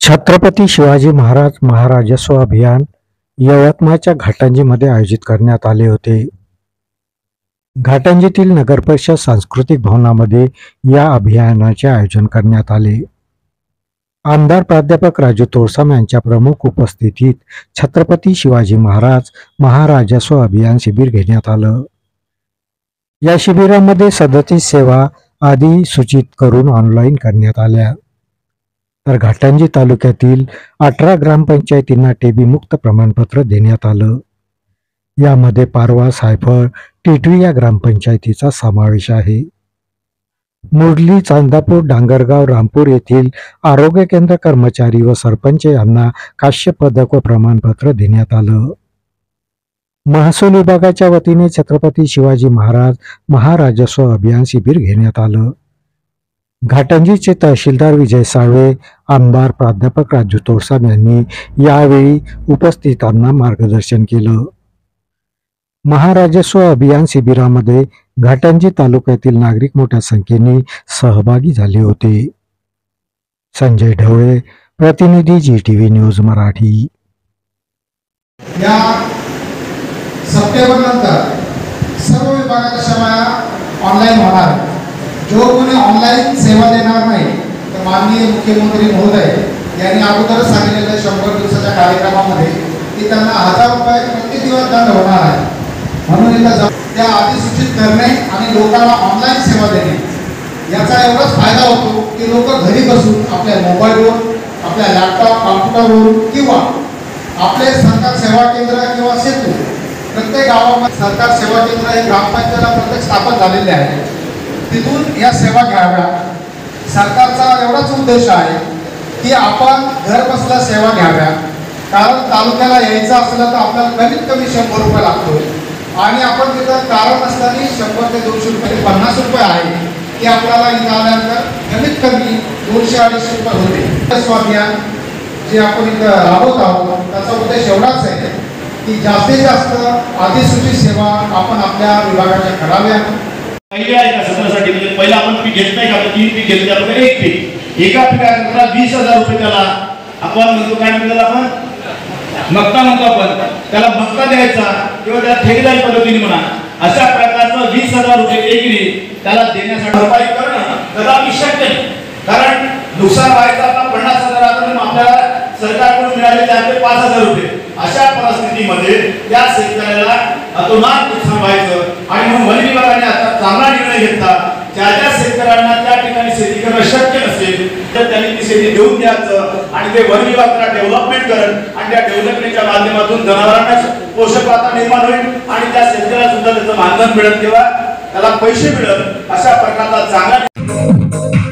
छत्रपती शिवाजी महाराज महाराजस्व अभियान यवतमाळच्या घाटंजीमध्ये आयोजित करण्यात आले होते. घाटंजीतील नगरपरिषद सांस्कृतिक भवनामध्ये या अभियानाचे आयोजन करण्यात आले. आमदार प्राध्यापक राजू तोळसाम यांच्या प्रमुख उपस्थितीत छत्रपती शिवाजी महाराज महाराजस्व अभियान शिबिर घेण्यात आलं. या शिबिरामध्ये 37 सेवा आदी सूचित करून ऑनलाईन करण्यात आल्या. तर घाटंजी तालुक्यातील 18 ग्रामपंचायतींना टीबी मुक्त प्रमाणपत्र देण्यात आलं. यामध्ये पारवा, सायफळ, टिटवी या ग्रामपंचायतीचा समावेश आहे. मुरली, चांदापूर, डांगरगाव, रामपूर येथील आरोग्य केंद्र कर्मचारी व सरपंच यांना काश्य पदक व प्रमाणपत्र देण्यात आलं. महसूल विभागाच्या वतीने छत्रपती शिवाजी महाराज महाराजस्व अभियान शिबिर घेण्यात आलं. घाटंजीचे तहसीलदार विजय साळवे, आमदार प्राध्यापक राजू तोळसाम यांनी यावेळी उपस्थितांना मार्गदर्शन केलं. महाराजस्व अभियान शिबिरामध्ये घाटंजी तालुक्यातील नागरिक मोठ्या संख्येने सहभागी झाले होते. संजय ढवळे, प्रतिनिधी GTV न्यूज मराठी. या सप्टेंबर नंतर सर्व विभागाच्या सेवा ऑनलाईन होणार. जो कोणी ऑनलाईन सेवा देणार नाही तर माननीय मुख्यमंत्री महोदय यांनी अगोदरच सांगितलेलं 100 दिवसाच्या कार्यक्रमामध्ये की त्यांना 1000 रुपये प्रति दिवस दंड होणार आहे. म्हणून इथं त्या अधिसूचित करणे आणि लोकांना ऑनलाईन सेवा देणे याचा एवढाच फायदा होतो की लोक घरी बसून आपल्या मोबाईलवर, आपल्या लॅपटॉप, कॉम्प्युटरवरून किंवा आपले सरकार सेवा केंद्र किंवा सेतू प्रत्येक गावामध्ये सरकार सेवा केंद्र हे ग्रामपंचायतीला प्रत्येक स्थापन झालेले आहे. तिथून या सेवा घ्याव्या. सरकारचा एवढाच उद्देश आहे की आपण घर बसल्या सेवा घ्याव्या. कारण तालुक्याला यायचं असलं तर आपल्याला कमीत कमी 100 रुपये लागतो आणि आपण तिथं कारण असताना 100 ते 200 रुपये 50 रुपये आहे की आपल्याला इथं आल्यानंतर कमीत कमी 200-250 रुपये होते. स्वाभियान जे आपण इथं राबवत आहोत त्याचा उद्देश एवढाच आहे की जास्तीत जास्त अधिसूचित सेवा आपण आपल्या विभागाच्या कराव्या. पहिले आहे का सत्रासाठी म्हणजे पहिला आपण पीक घेत नाही का, 3 पीक घेतले आपण एक पीक एका पिकाकरता 20,000 रुपये त्याला आपण म्हणतो काय म्हणतो आपण मक्ता म्हणतो आपण त्याला मक्ता द्यायचा किंवा त्याला ठेकेदारी पद्धतीने म्हणा अशा प्रकारचं 20,000 रुपये एकरी त्याला देण्यासाठी भरपाई करणं कदापि शक्य नाही. कारण नुकसान व्हायचं आता 50,000 आपल्याला सरकारकडून मिळाले त्याचे 5,000 रुपये. अशा परिस्थितीमध्ये त्या शेतकऱ्याला अतोनात नुकसान व्हायचं आणि म्हणून वन विभागाने आता चांगला निर्णय घेतला. ज्या ज्या शेतकऱ्यांना त्या ठिकाणी शेती करणं शक्य नसेल तर त्यांनी ती शेती देऊन द्यायचं आणि ते वन विभागाला डेव्हलपमेंट करण आणि त्या डेव्हलपमेंटच्या माध्यमातून जनावरांना पोषक वातावरण निर्माण होईल आणि त्या शेतकऱ्याला सुद्धा त्याचं मानधन मिळेल किंवा त्याला पैसे मिळेल अशा प्रकारचा चांगला